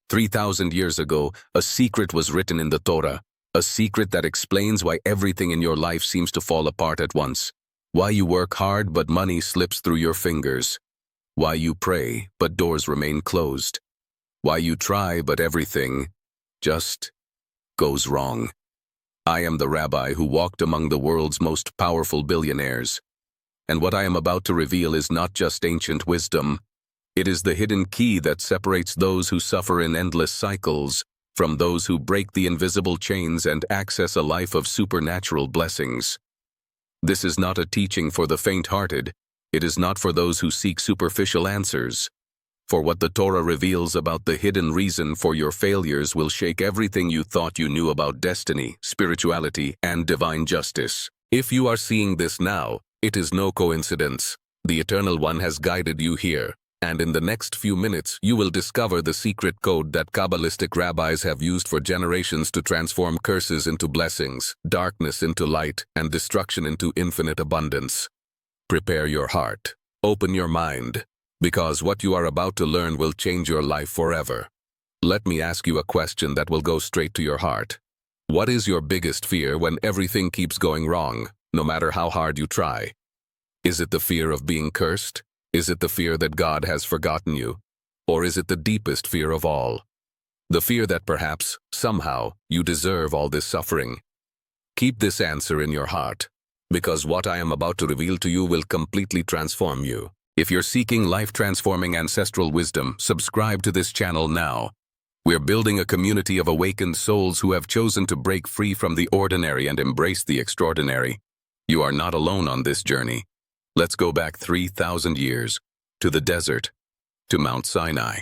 3,000 years ago, a secret was written in the Torah, a secret that explains why everything in your life seems to fall apart at once. Why you work hard but money slips through your fingers. Why you pray but doors remain closed. Why you try but everything just goes wrong. I am the rabbi who walked among the world's most powerful billionaires. And what I am about to reveal is not just ancient wisdom. It is the hidden key that separates those who suffer in endless cycles from those who break the invisible chains and access a life of supernatural blessings. This is not a teaching for the faint-hearted. It is not for those who seek superficial answers. For what the Torah reveals about the hidden reason for your failures will shake everything you thought you knew about destiny, spirituality, and divine justice. If you are seeing this now, it is no coincidence. The Eternal One has guided you here, and in the next few minutes you will discover the secret code that Kabbalistic rabbis have used for generations to transform curses into blessings, darkness into light, and destruction into infinite abundance. Prepare your heart. Open your mind. Because what you are about to learn will change your life forever. Let me ask you a question that will go straight to your heart. What is your biggest fear when everything keeps going wrong, no matter how hard you try? Is it the fear of being cursed? Is it the fear that God has forgotten you? Or is it the deepest fear of all? The fear that perhaps, somehow, you deserve all this suffering? Keep this answer in your heart, because what I am about to reveal to you will completely transform you. If you're seeking life-transforming ancestral wisdom, subscribe to this channel now. We're building a community of awakened souls who have chosen to break free from the ordinary and embrace the extraordinary. You are not alone on this journey. Let's go back 3,000 years, to the desert, to Mount Sinai.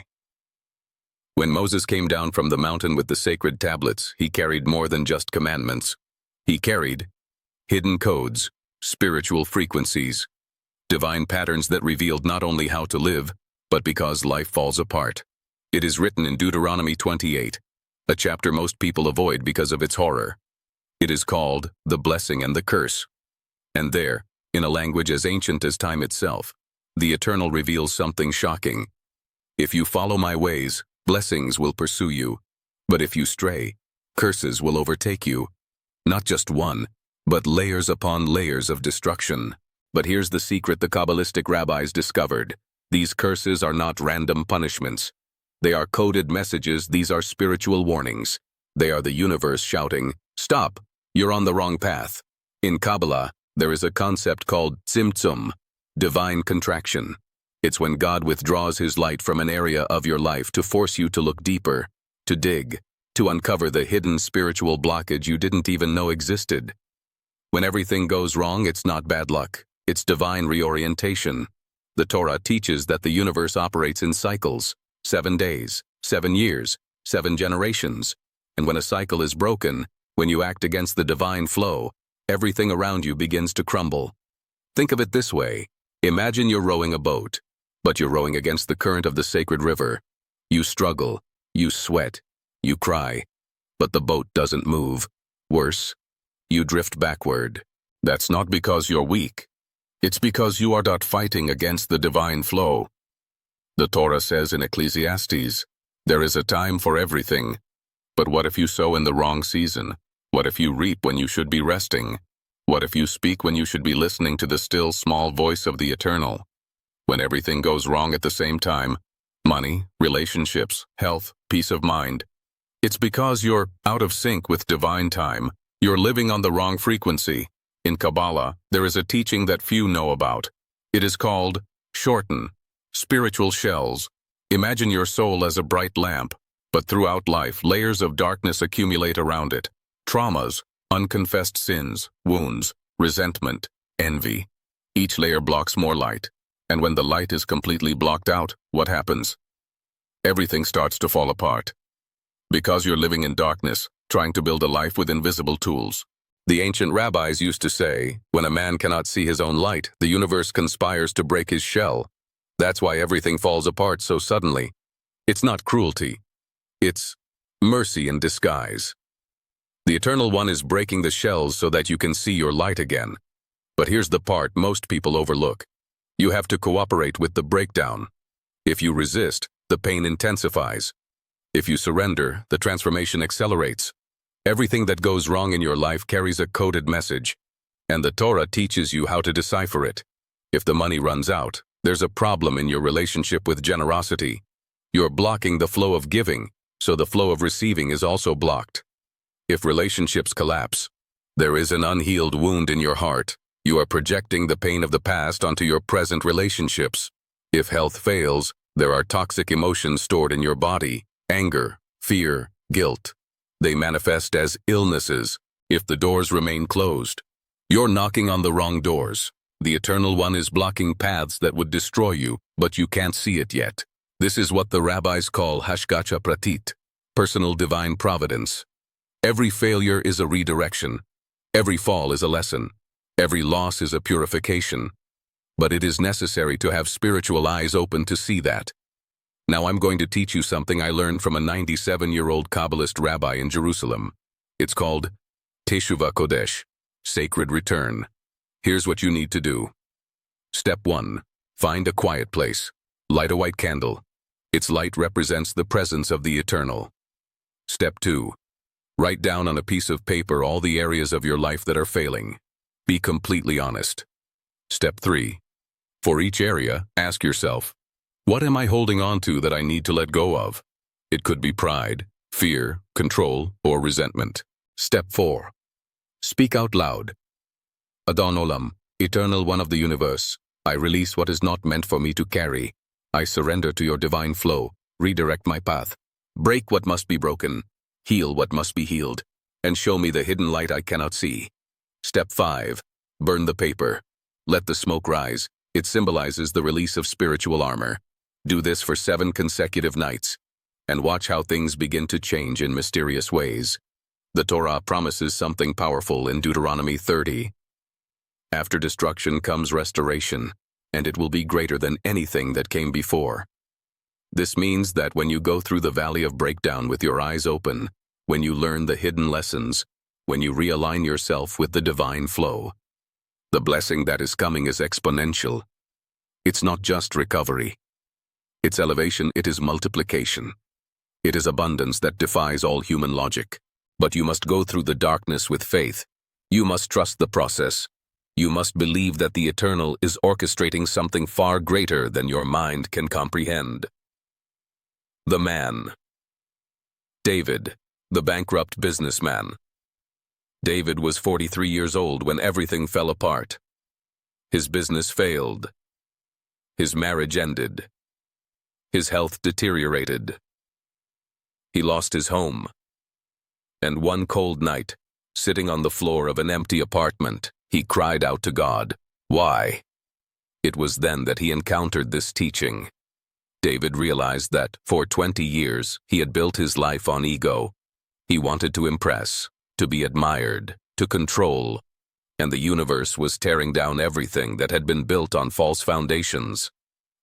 When Moses came down from the mountain with the sacred tablets, he carried more than just commandments. He carried hidden codes, spiritual frequencies, divine patterns that revealed not only how to live, but because life falls apart. It is written in Deuteronomy 28, a chapter most people avoid because of its horror. It is called the blessing and the curse. And there, in a language as ancient as time itself, the Eternal reveals something shocking. If you follow my ways, blessings will pursue you. But if you stray, curses will overtake you. Not just one, but layers upon layers of destruction. But here's the secret the Kabbalistic rabbis discovered. These curses are not random punishments. They are coded messages. These are spiritual warnings. They are the universe shouting, "Stop! You're on the wrong path." In Kabbalah, there is a concept called tzimtzum, divine contraction. It's when God withdraws his light from an area of your life to force you to look deeper, to dig, to uncover the hidden spiritual blockage you didn't even know existed. When everything goes wrong, it's not bad luck. It's divine reorientation. The Torah teaches that the universe operates in cycles, 7 days, 7 years, 7 generations. And when a cycle is broken, when you act against the divine flow, everything around you begins to crumble. Think of it this way. Imagine you're rowing a boat, but you're rowing against the current of the sacred river. You struggle, you sweat, you cry, but the boat doesn't move. Worse, you drift backward. That's not because you're weak. It's because you are not fighting against the divine flow. The Torah says in Ecclesiastes, there is a time for everything. But what if you sow in the wrong season? What if you reap when you should be resting? What if you speak when you should be listening to the still small voice of the Eternal? When everything goes wrong at the same time, money, relationships, health, peace of mind, it's because you're out of sync with divine time. You're living on the wrong frequency. In Kabbalah, there is a teaching that few know about. It is called shorten, spiritual shells. Imagine your soul as a bright lamp, but throughout life, layers of darkness accumulate around it. Traumas, unconfessed sins, wounds, resentment, envy. Each layer blocks more light. And when the light is completely blocked out, what happens? Everything starts to fall apart. Because you're living in darkness, trying to build a life with invisible tools. The ancient rabbis used to say, when a man cannot see his own light, the universe conspires to break his shell. That's why everything falls apart so suddenly. It's not cruelty. It's mercy in disguise. The Eternal One is breaking the shells so that you can see your light again. But here's the part most people overlook. You have to cooperate with the breakdown. If you resist, the pain intensifies. If you surrender, the transformation accelerates. Everything that goes wrong in your life carries a coded message, and the Torah teaches you how to decipher it. If the money runs out, there's a problem in your relationship with generosity. You're blocking the flow of giving, so the flow of receiving is also blocked. If relationships collapse, there is an unhealed wound in your heart. You are projecting the pain of the past onto your present relationships. If health fails, there are toxic emotions stored in your body: anger, fear, guilt. They manifest as illnesses if the doors remain closed. You're knocking on the wrong doors. The Eternal One is blocking paths that would destroy you, but you can't see it yet. This is what the rabbis call hashgacha pratit, personal divine providence. Every failure is a redirection. Every fall is a lesson. Every loss is a purification. But it is necessary to have spiritual eyes open to see that. Now I'm going to teach you something I learned from a 97-year-old Kabbalist rabbi in Jerusalem. It's called Teshuvah Kodesh, sacred return. Here's what you need to do. Step 1. Find a quiet place. Light a white candle. Its light represents the presence of the Eternal. Step 2. Write down on a piece of paper all the areas of your life that are failing. Be completely honest. Step 3. For each area, ask yourself, what am I holding on to that I need to let go of? It could be pride, fear, control, or resentment. Step 4. Speak out loud. Adon Olam, Eternal One of the universe, I release what is not meant for me to carry. I surrender to your divine flow. Redirect my path. Break what must be broken. Heal what must be healed. And show me the hidden light I cannot see. Step 5. Burn the paper. Let the smoke rise. It symbolizes the release of spiritual armor. Do this for 7 consecutive nights, and watch how things begin to change in mysterious ways. The Torah promises something powerful in Deuteronomy 30. After destruction comes restoration, and it will be greater than anything that came before. This means that when you go through the valley of breakdown with your eyes open, when you learn the hidden lessons, when you realign yourself with the divine flow, the blessing that is coming is exponential. It's not just recovery. It's elevation, it is multiplication. It is abundance that defies all human logic. But you must go through the darkness with faith. You must trust the process. You must believe that the Eternal is orchestrating something far greater than your mind can comprehend. The man. David, the bankrupt businessman. David was 43 years old when everything fell apart. His business failed. His marriage ended. His health deteriorated. He lost his home. And one cold night, sitting on the floor of an empty apartment, he cried out to God. Why? It was then that he encountered this teaching. David realized that, for 20 years, he had built his life on ego. He wanted to impress, to be admired, to control, and the universe was tearing down everything that had been built on false foundations.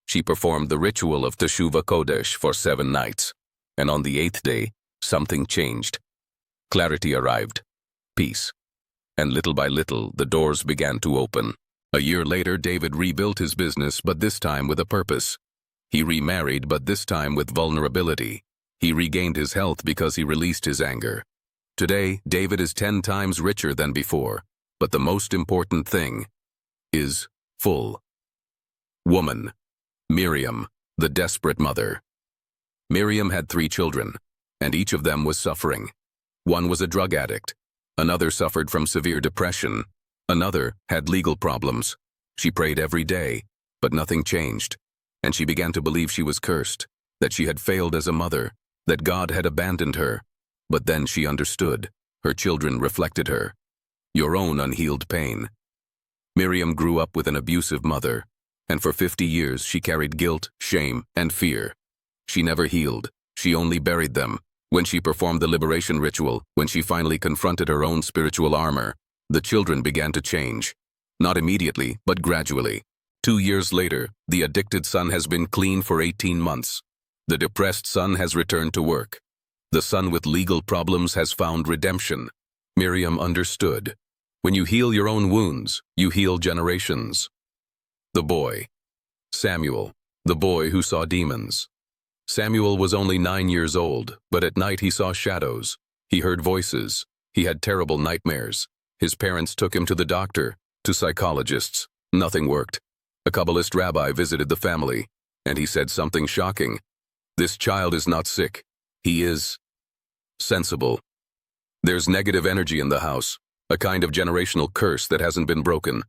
She performed the ritual of Teshuvah Kodesh for 7 nights, and on the 8th day, something changed. Clarity arrived, peace, and little by little, the doors began to open. A year later, David rebuilt his business, but this time with a purpose. He remarried, but this time with vulnerability. He regained his health because he released his anger. Today, David is 10 times richer than before, but the most important thing is full. Woman. Miriam, the desperate mother. Miriam had 3 children, and each of them was suffering. One was a drug addict. Another suffered from severe depression. Another had legal problems. She prayed every day, but nothing changed. And she began to believe she was cursed, that she had failed as a mother, that God had abandoned her. But then she understood. Her children reflected her. Your own unhealed pain. Miriam grew up with an abusive mother, and for 50 years she carried guilt, shame, and fear. She never healed. She only buried them. When she performed the liberation ritual, when she finally confronted her own spiritual armor, the children began to change. Not immediately, but gradually. 2 years later, the addicted son has been clean for 18 months. The depressed son has returned to work. The son with legal problems has found redemption. Miriam understood. When you heal your own wounds, you heal generations. The boy. Samuel, the boy who saw demons. Samuel was only 9 years old, but at night he saw shadows. He heard voices. He had terrible nightmares. His parents took him to the doctor, to psychologists. Nothing worked. A Kabbalist rabbi visited the family, and he said something shocking. This child is not sick. He is sensible. There's negative energy in the house, a kind of generational curse that hasn't been broken.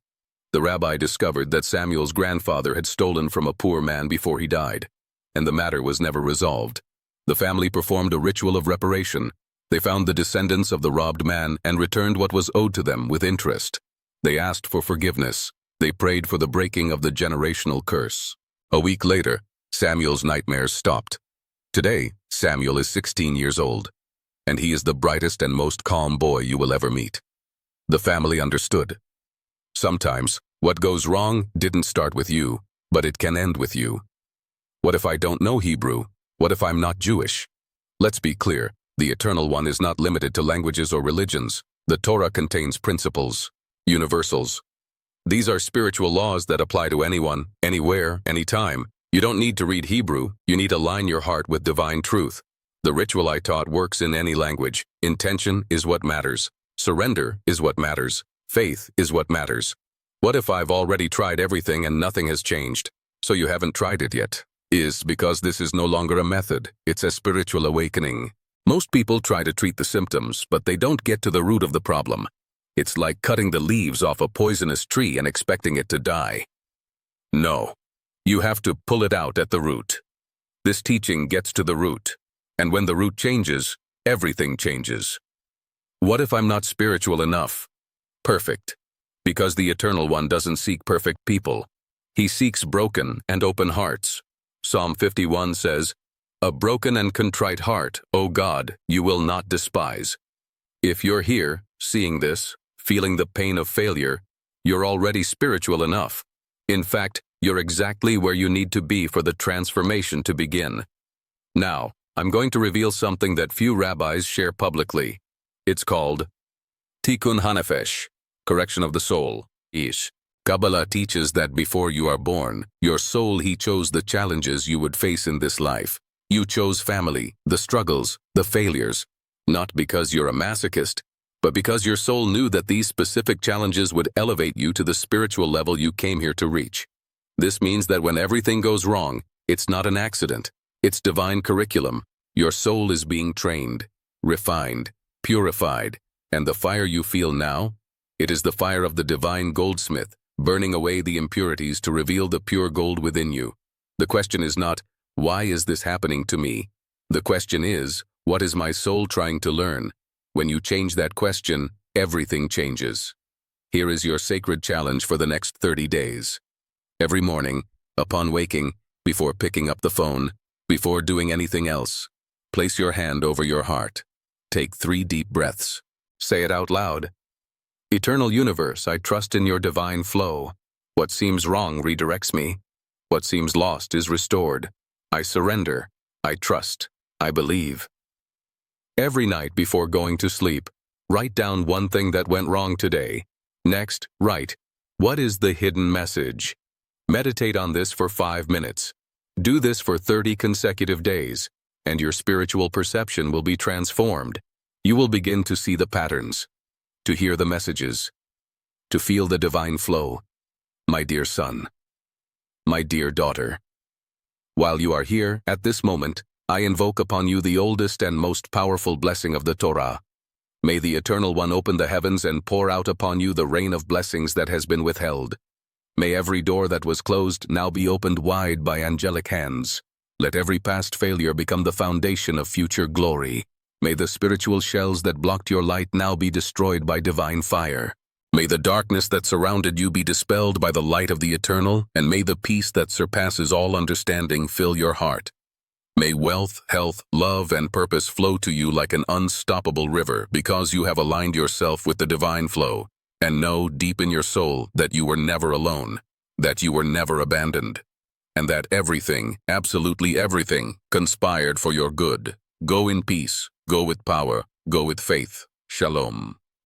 The rabbi discovered that Samuel's grandfather had stolen from a poor man before he died, and the matter was never resolved. The family performed a ritual of reparation. They found the descendants of the robbed man and returned what was owed to them with interest. They asked for forgiveness. They prayed for the breaking of the generational curse. A week later, Samuel's nightmares stopped. Today, Samuel is 16 years old, and he is the brightest and most calm boy you will ever meet. The family understood. Sometimes, what goes wrong didn't start with you, but it can end with you. What if I don't know Hebrew? What if I'm not Jewish? Let's be clear, the Eternal One is not limited to languages or religions. The Torah contains principles, universals. These are spiritual laws that apply to anyone, anywhere, anytime. You don't need to read Hebrew, you need to align your heart with divine truth. The ritual I taught works in any language. Intention is what matters. Surrender is what matters. Faith is what matters. What if I've already tried everything and nothing has changed? So you haven't tried it yet. Is because this is no longer a method, it's a spiritual awakening. Most people try to treat the symptoms, but they don't get to the root of the problem. It's like cutting the leaves off a poisonous tree and expecting it to die. No. You have to pull it out at the root. This teaching gets to the root, and when the root changes, everything changes. What if I'm not spiritual enough? Perfect. Because the Eternal One doesn't seek perfect people. He seeks broken and open hearts. Psalm 51 says, "A broken and contrite heart, O God, you will not despise." If you're here, seeing this, feeling the pain of failure, you're already spiritual enough. In fact, you're exactly where you need to be for the transformation to begin. Now, I'm going to reveal something that few rabbis share publicly. It's called Tikkun HaNefesh, correction of the soul. Ish. Kabbalah teaches that before you are born, your soul he chose the challenges you would face in this life. You chose family, the struggles, the failures, not because you're a masochist, but because your soul knew that these specific challenges would elevate you to the spiritual level you came here to reach. This means that when everything goes wrong, it's not an accident. It's divine curriculum. Your soul is being trained, refined, purified, and the fire you feel now, it is the fire of the divine goldsmith, burning away the impurities to reveal the pure gold within you. The question is not, why is this happening to me? The question is, what is my soul trying to learn? When you change that question, everything changes. Here is your sacred challenge for the next 30 days. Every morning, upon waking, before picking up the phone, before doing anything else, place your hand over your heart. Take 3 deep breaths. Say it out loud. Eternal Universe, I trust in your divine flow. What seems wrong redirects me. What seems lost is restored. I surrender. I trust. I believe. Every night before going to sleep, write down one thing that went wrong today. Next, write, what is the hidden message? Meditate on this for 5 minutes. Do this for 30 consecutive days, and your spiritual perception will be transformed. You will begin to see the patterns, to hear the messages, to feel the divine flow. My dear son, my dear daughter, while you are here at this moment, I invoke upon you the oldest and most powerful blessing of the Torah. May the Eternal One open the heavens and pour out upon you the rain of blessings that has been withheld. May every door that was closed now be opened wide by angelic hands. Let every past failure become the foundation of future glory. May the spiritual shells that blocked your light now be destroyed by divine fire. May the darkness that surrounded you be dispelled by the light of the Eternal, and may the peace that surpasses all understanding fill your heart. May wealth, health, love, and purpose flow to you like an unstoppable river because you have aligned yourself with the divine flow. And know deep in your soul that you were never alone, that you were never abandoned, and that everything, absolutely everything, conspired for your good. Go in peace, go with power, go with faith. Shalom.